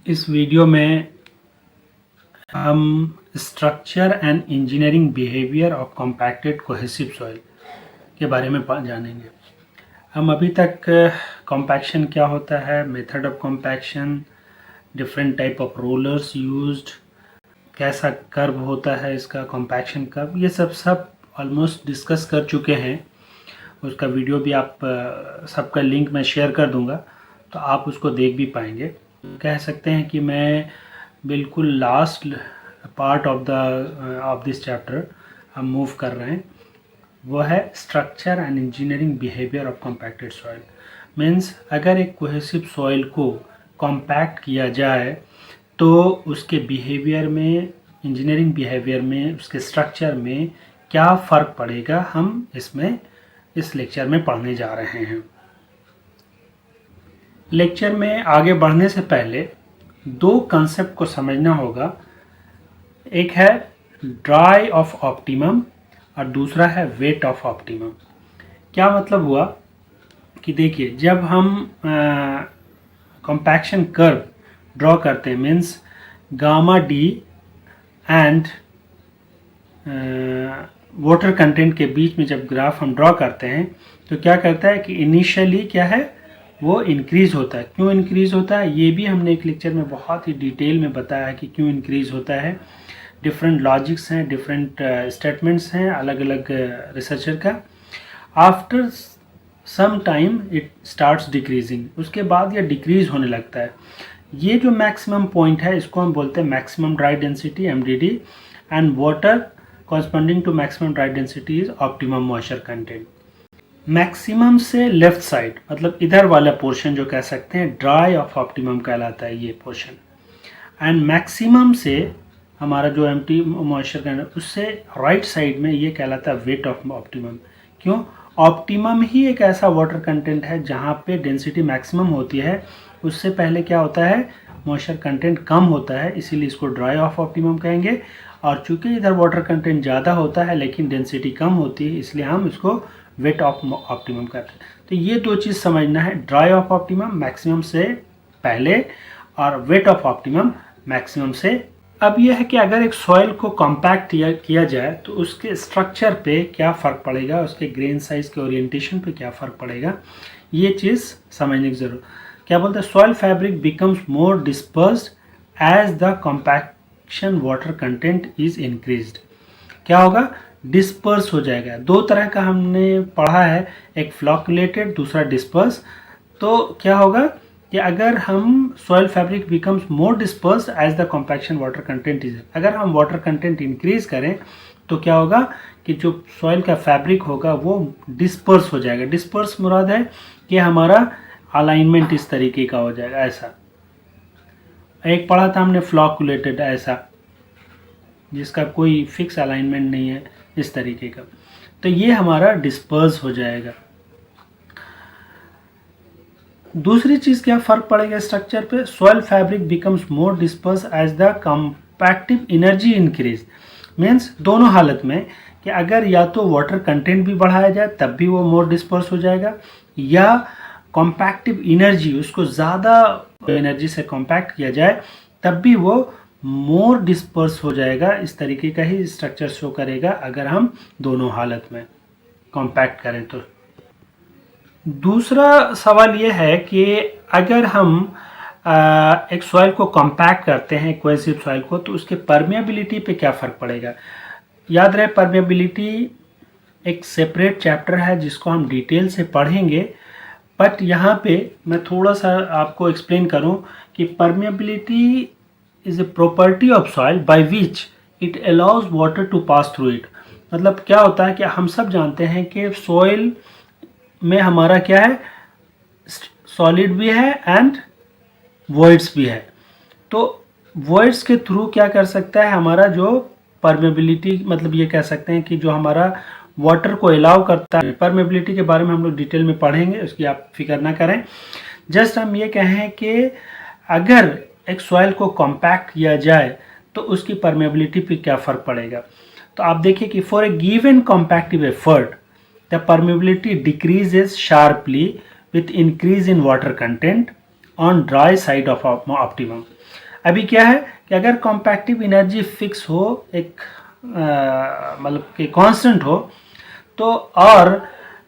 इस वीडियो में हम structure and engineering behaviour of compacted cohesive soil के बारे में जानेंगे। हम अभी तक कॉम्पैक्शन क्या होता है, method of compaction, different type of rollers used, कैसा कर्व होता है इसका कॉम्पैक्शन कर्व, ये सब ऑलमोस्ट डिस्कस कर चुके हैं। उसका वीडियो भी आप सबका लिंक मैं शेयर कर दूंगा, तो आप उसको देख भी पाएंगे। कह सकते हैं कि मैं बिल्कुल last part of this chapter हम मूव कर रहे हैं। वो है structure and engineering behaviour of compacted soil. Means अगर एक कोहेसिव सॉइल को कॉम्पैक्ट किया जाए तो उसके बिहेवियर में, इंजीनियरिंग बिहेवियर में, उसके स्ट्रक्चर में क्या फ़र्क पड़ेगा, हम इस लेक्चर में पढ़ने जा रहे हैं। लेक्चर में आगे बढ़ने से पहले दो कंसेप्ट को समझना होगा। एक है ड्राई ऑफ ऑप्टिमम और दूसरा है वेट ऑफ ऑप्टिमम। क्या मतलब हुआ कि देखिए, जब हम कॉम्पैक्शन कर्व ड्रॉ करते हैं, means gamma D and water content के बीच में जब ग्राफ हम ड्रॉ करते हैं तो क्या करता है कि इनिशियली क्या है, वो इंक्रीज़ होता है। क्यों इंक्रीज़ होता है, ये भी हमने एक लेक्चर में बहुत ही डिटेल में बताया है कि क्यों इंक्रीज़ होता है। डिफरेंट लॉजिक्स हैं, डिफरेंट स्टेटमेंट्स हैं अलग अलग रिसर्चर का। After some time it starts decreasing, उसके बाद ये डिक्रीज़ होने लगता है। ये जो मैक्सिमम पॉइंट है इसको हम बोलते हैं maximum dry density MDD, and water corresponding to maximum dry density is optimum moisture content. Maximum से लेफ्ट साइड, मतलब इधर वाला पोर्शन जो कह सकते हैं ड्राई ऑफ ऑप्टिमम कहलाता है ये पोर्शन, एंड मैक्सिमम से हमारा जो एम्प्टी मॉइस्चर कंटेंट उससे राइट साइड में ये कहलाता है वेट ऑफ ऑप्टिमम। क्यों, ऑप्टिमम ही एक ऐसा वाटर कंटेंट है जहाँ पे डेंसिटी मैक्सिमम होती है, उससे पहले क्या होता है, मॉइस्चर कंटेंट कम होता है, इसीलिए इसको ड्राई ऑफ ऑप्टिमम कहेंगे। और चूंकि इधर वाटर कंटेंट ज़्यादा होता है लेकिन डेंसिटी कम होती है, इसलिए हम इसको वेट ऑफ ऑप्टिमम करते हैं। तो ये दो चीज़ समझना है, ड्राई ऑफ ऑप्टिमम मैक्सिमम से पहले और वेट ऑफ ऑप्टिमम मैक्सिमम से। अब यह है कि अगर एक सॉइल को कॉम्पैक्ट किया जाए तो उसके स्ट्रक्चर पे क्या फ़र्क पड़ेगा, उसके ग्रेन साइज के ओरिएंटेशन पे क्या फ़र्क पड़ेगा, ये चीज़ समझने की ज़रूरत। क्या बोलते हैं, soil fabric becomes more dispersed as the compaction water content is increased. क्या होगा, डिस्पर्स हो जाएगा। दो तरह का हमने पढ़ा है, एक फ्लॉकुलेटेड, दूसरा डिस्पर्स। तो क्या होगा कि अगर हम soil fabric becomes more disperse as the compaction water content is, अगर हम वाटर कंटेंट इंक्रीज करें तो क्या होगा कि जो सॉइल का फैब्रिक होगा वो डिस्पर्स हो जाएगा। डिस्पर्स मुराद है कि हमारा अलाइनमेंट इस तरीके का हो जाएगा, ऐसा। एक पढ़ा था हमने फ्लॉकुलेटेड, ऐसा जिसका कोई फिक्स अलाइनमेंट नहीं है, इस तरीके का। तो ये हमारा डिस्पर्स हो जाएगा। दूसरी चीज़ क्या फ़र्क पड़ेगा स्ट्रक्चर पे, soil fabric becomes more disperse as the compactive energy increase. Means दोनों हालत में कि अगर या तो वाटर कंटेंट भी बढ़ाया जाए तब भी वो मोर डिस्पर्स हो जाएगा, या कॉम्पैक्टिव एनर्जी, उसको ज़्यादा एनर्जी से कॉम्पैक्ट किया जाए तब भी वो मोर डिस्पर्स हो जाएगा। इस तरीके का ही स्ट्रक्चर शो करेगा अगर हम दोनों हालत में कॉम्पैक्ट करें तो। दूसरा सवाल ये है कि अगर हम एक सॉइल को कॉम्पैक्ट करते हैं, कोहेसिव सॉइल को, तो उसके परमेबिलिटी पे क्या फ़र्क पड़ेगा। याद रहे, परमेबिलिटी एक सेपरेट चैप्टर है जिसको हम डिटेल से पढ़ेंगे, बट यहाँ पे मैं थोड़ा सा आपको एक्सप्लेन करूँ कि permeability is a property of soil by which it allows water to pass through it. मतलब क्या होता है कि हम सब जानते हैं कि सॉइल में हमारा क्या है, सॉलिड भी है एंड वॉइड्स भी है। तो वॉइड्स के थ्रू क्या कर सकता है, हमारा जो परमेबिलिटी, मतलब ये कह सकते हैं कि जो हमारा वाटर को अलाउ करता है। परमेबिलिटी के बारे में हम लोग डिटेल में पढ़ेंगे, उसकी आप फिक्र ना करें। जस्ट हम ये कहें कि अगर एक सॉइल को कॉम्पैक्ट किया जाए तो उसकी परमेबिलिटी पे क्या फ़र्क पड़ेगा। तो आप देखिए कि for a given compactive effort the permeability decreases sharply with increase in water content, on dry side of optimum. अभी क्या है कि अगर कॉम्पैक्टिव एनर्जी फिक्स हो, एक मतलब कि कांस्टेंट हो, तो और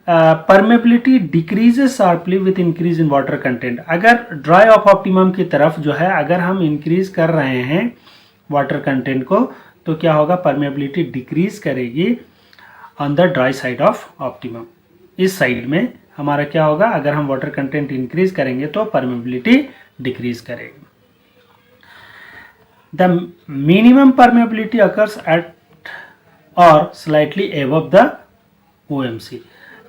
permeability decreases sharply with increase in water content. अगर ड्राई ऑफ ऑप्टिमम की तरफ जो है अगर हम इंक्रीज कर रहे हैं वाटर कंटेंट को, तो क्या होगा, परमेबिलिटी डिक्रीज करेगी on the dry side of optimum. इस साइड में हमारा क्या होगा, अगर हम वाटर कंटेंट इंक्रीज करेंगे तो परमेबिलिटी डिक्रीज करेगी। The minimum permeability occurs at और स्लाइटली एबव द OMC।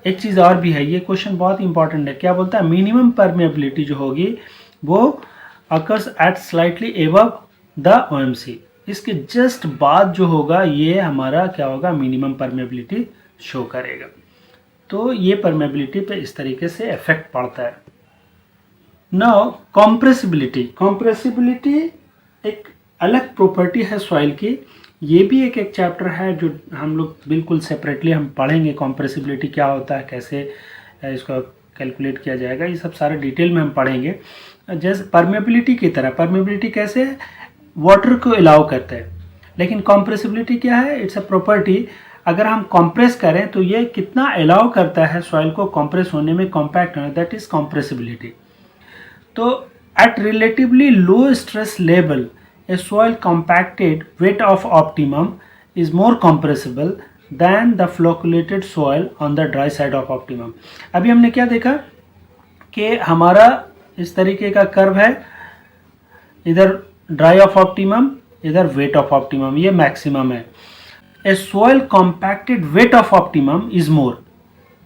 एक चीज़ और भी है, ये क्वेश्चन बहुत इंपॉर्टेंट है। क्या बोलता है, मिनिमम परमेबिलिटी जो होगी वो occurs at slightly above the OMC। इसके जस्ट बाद जो होगा ये हमारा क्या होगा, मिनिमम परमेबिलिटी शो करेगा। तो ये परमेबिलिटी पे इस तरीके से इफेक्ट पड़ता है। Now compressibility. कॉम्प्रेसिबिलिटी एक अलग प्रॉपर्टी है सॉइल की। ये भी एक चैप्टर है जो हम लोग बिल्कुल सेपरेटली हम पढ़ेंगे। कॉम्प्रेसिबिलिटी क्या होता है, कैसे इसको कैलकुलेट किया जाएगा, ये सब सारे डिटेल में हम पढ़ेंगे। जैसे परमेबिलिटी की तरह, परमेबिलिटी कैसे वाटर को अलाउ करता है, लेकिन कॉम्प्रेसिबिलिटी क्या है, इट्स अ प्रॉपर्टी। अगर हम कंप्रेस करें तो ये कितना अलाउ करता है सॉइल को कंप्रेस होने में, कॉम्पैक्ट होने, दैट इज कॉम्प्रेसिबिलिटी। तो at relatively low stress level a soil compacted weight of optimum is more compressible than the flocculated soil on the dry side of optimum। अभी हमने क्या देखा कि हमारा इस तरीके का कर्व है, इधर ड्राई ऑफ ऑप्टिमम, इधर वेट ऑफ ऑप्टिमम, ये मैक्सिमम है। A soil compacted wet of optimum is more,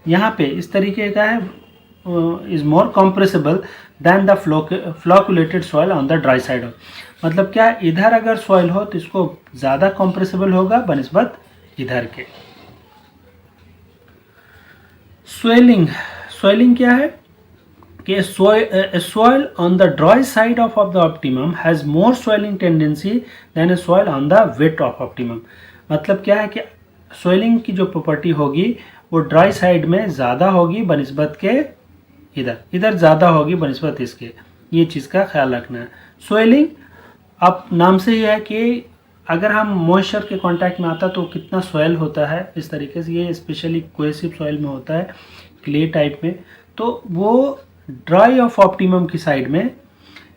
यहाँ पे इस तरीके का है, is more compressible than the flocculated soil on the dry side. मतलब क्या, इधर अगर सॉइल हो तो इसको ज़्यादा कॉम्प्रेसिबल होगा बनिस्बत इधर के। स्वेलिंग। स्वेलिंग क्या है कि soil on the dry side of the optimum has more swelling tendency than a soil on the wet of optimum। मतलब क्या है कि स्वेलिंग की जो प्रॉपर्टी होगी वो ड्राई साइड में ज़्यादा होगी बनिस्बत के इधर ज़्यादा होगी बनिस्बत इसके। ये चीज़ का ख्याल रखना है। स्वेलिंग अब नाम से ही है कि अगर हम मॉइस्चर के कांटेक्ट में आता तो कितना सॉइल होता है, इस तरीके से ये स्पेशली कोहेसिव सॉइल में होता है, क्ले टाइप में। तो वो ड्राई ऑफ ऑप्टिमम की साइड में,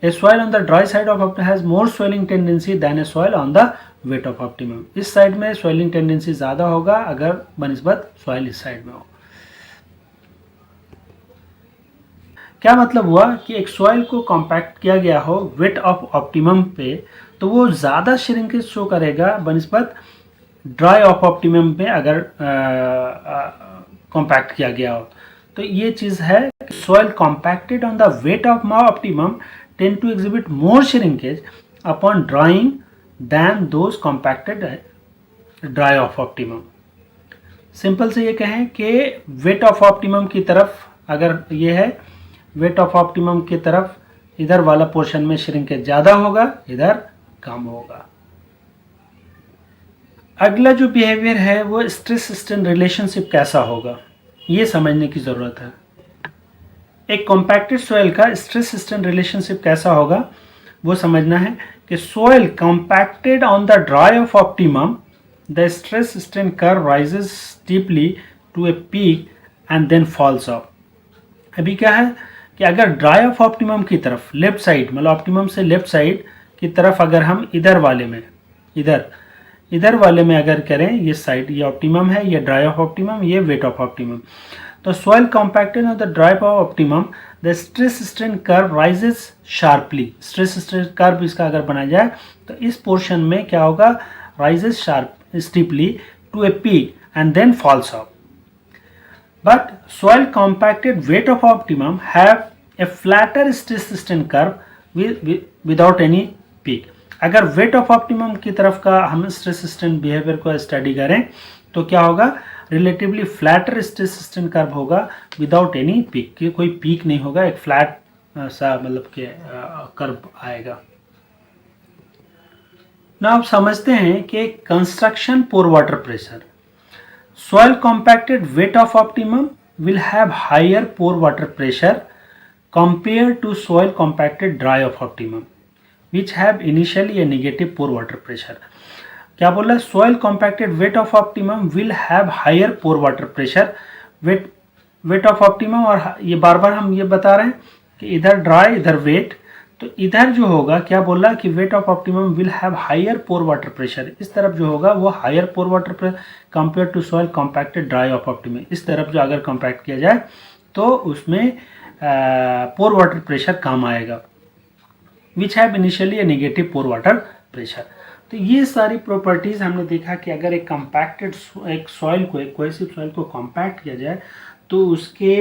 a soil on the dry side of optimum has more swelling tendency than a soil on the wet of optimum. इस साइड में स्वेलिंग टेंडेंसी ज़्यादा होगा अगर बनिस्बत सॉइल इस साइड में हो। क्या मतलब हुआ कि एक सॉइल को कॉम्पैक्ट किया गया हो वेट ऑफ ऑप्टिमम पे, तो वो ज़्यादा श्रिंकेज शो करेगा बनिस्बत ड्राई ऑफ ऑप्टिमम पे अगर कॉम्पैक्ट किया गया हो। तो ये चीज़ है, soil compacted on the wet of optimum tend to exhibit more shrinkage upon drying than those compacted dry of optimum. Simple से ये कहें कि वेट ऑफ ऑप्टिमम की तरफ अगर ये है, वेट ऑफ ऑप्टिमम की तरफ इधर वाला पोर्शन में श्रिंकेज ज़्यादा होगा, इधर कम होगा। अगला जो बिहेवियर है वो स्ट्रेस स्ट्रेन रिलेशनशिप कैसा होगा, ये समझने की ज़रूरत है। एक कॉम्पैक्टेड सॉइल का स्ट्रेस स्ट्रेन रिलेशनशिप कैसा होगा वो समझना है कि soil compacted on the dry of optimum, the stress strain curve rises steeply to a peak and then falls off. अभी क्या है कि अगर ड्राई ऑफ ऑप्टिमम की तरफ लेफ्ट साइड, मतलब ऑप्टिमम से लेफ्ट साइड की तरफ अगर हम इधर वाले में अगर करें, ये साइड ये ऑप्टिमम है, ये ड्राई ऑफ ऑप्टिमम, ये वेट ऑफ ऑप्टिमम, तो soil compacted on the dry of optimum the stress strain curve rises sharply. Stress strain curve इसका अगर बनाया जाए तो इस पोर्शन में क्या होगा, rises steeply to a peak and then falls off. But soil compacted weight of optimum have a flatter stress strain curve without any peak। अगर वेट ऑफ ऑप्टिमम की तरफ का हम स्ट्रेस स्ट्रेन बिहेवियर को study करें तो क्या होगा, relatively flatter stress strain curve होगा विदाउट एनी पीक, कि कोई पीक नहीं होगा, एक फ्लैट सा मतलब के कर्व आएगा ना। आप समझते हैं कि construction pore water pressure, soil compacted weight of optimum will have higher pore water pressure compare to soil compacted dry of optimum which have initially a negative pore water pressure. क्या बोल रहा है, soil compacted wet of optimum will have higher pore water pressure. Wet of optimum, और ये बार बार हम ये बता रहे हैं कि इधर ड्राई इधर वेट, तो इधर जो होगा क्या बोल रहा है कि wet of optimum will have higher pore water pressure, इस तरफ जो होगा वो higher pore water pressure compare to soil compacted dry of optimum. इस तरफ जो अगर कॉम्पैक्ट किया जाए तो उसमें पोर वाटर प्रेशर कम आएगा, which have initially a negative pore water pressure. तो ये सारी प्रॉपर्टीज़ हमने देखा कि अगर एक कॉम्पैक्टेड एक सॉइल को, एक कोहेसिव सॉइल को कॉम्पैक्ट किया जाए तो उसके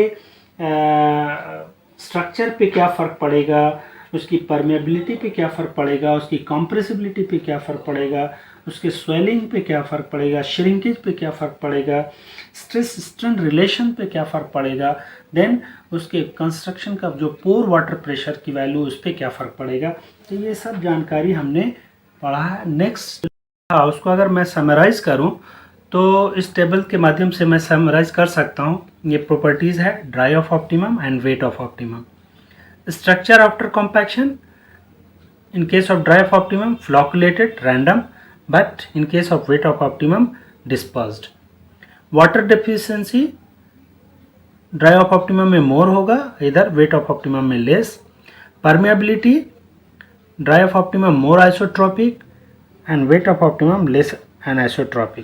स्ट्रक्चर पे क्या फ़र्क पड़ेगा, उसकी परमेबिलिटी पे क्या फ़र्क पड़ेगा, उसकी कंप्रेसिबिलिटी पे क्या फ़र्क पड़ेगा, उसके स्वेलिंग पे क्या फ़र्क पड़ेगा, श्रिंकेज पे क्या फ़र्क पड़ेगा, स्ट्रेस स्ट्रेन रिलेशन पे क्या फ़र्क पड़ेगा, देन उसके कंस्ट्रक्शन का जो पोर वाटर प्रेशर की वैल्यू उस पर क्या फ़र्क पड़ेगा। तो ये सब जानकारी हमने पढ़ा है। नेक्स्ट उसको अगर मैं समराइज़ करूं तो इस टेबल के माध्यम से मैं समराइज़ कर सकता हूं। ये प्रॉपर्टीज़ है dry of optimum and wait of optimum. Structure after compaction, in case of dry of optimum flocculated random, but in case of wet of optimum dispersed. Water deficiency dry of optimum में मोर होगा, इधर wet of optimum में less. Permeability dry of optimum more isotropic and wait of optimum less anisotropy.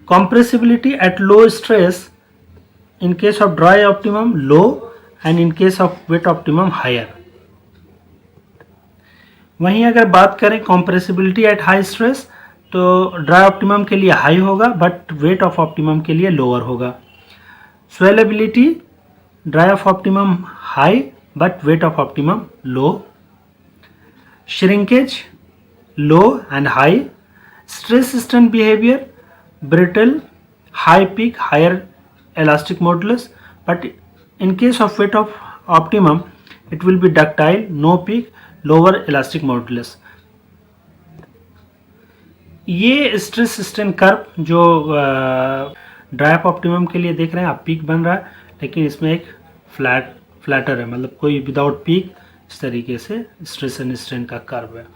Compressibility at low stress, in case of dry optimum low and in case of wet optimum higher. वहीं अगर बात करें compressibility at high stress तो dry optimum के लिए high होगा but wet of optimum के लिए लोअर होगा. Swellability dry of optimum high but wet of optimum low. Shrinkage low and high. Stress strain behaviour brittle, high peak, higher elastic modulus, but in case of weight of optimum it will be ductile, no peak, lower elastic modulus. ये stress strain curve जो dry of optimum के लिए देख रहे हैं आप, peak बन रहा है लेकिन इसमें एक फ्लैटर है, मतलब कोई विदाउट पीक, इस तरीके से स्ट्रेस एंड स्ट्रेन का कर्व है.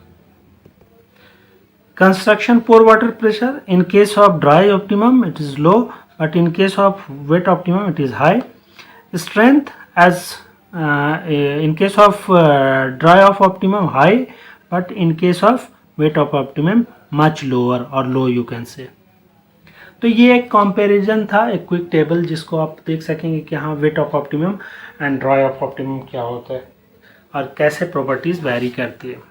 Construction pore water pressure, in case of dry optimum it is low but in case of wet optimum it is high. Strength as in case of dry of optimum high but in case of wet of optimum much lower or low you can say. तो ये एक comparison था, एक quick table जिसको आप देख सकेंगे कि हाँ wait of optimum and dry of optimum क्या होता है और कैसे प्रॉपर्टीज वैरी करती है.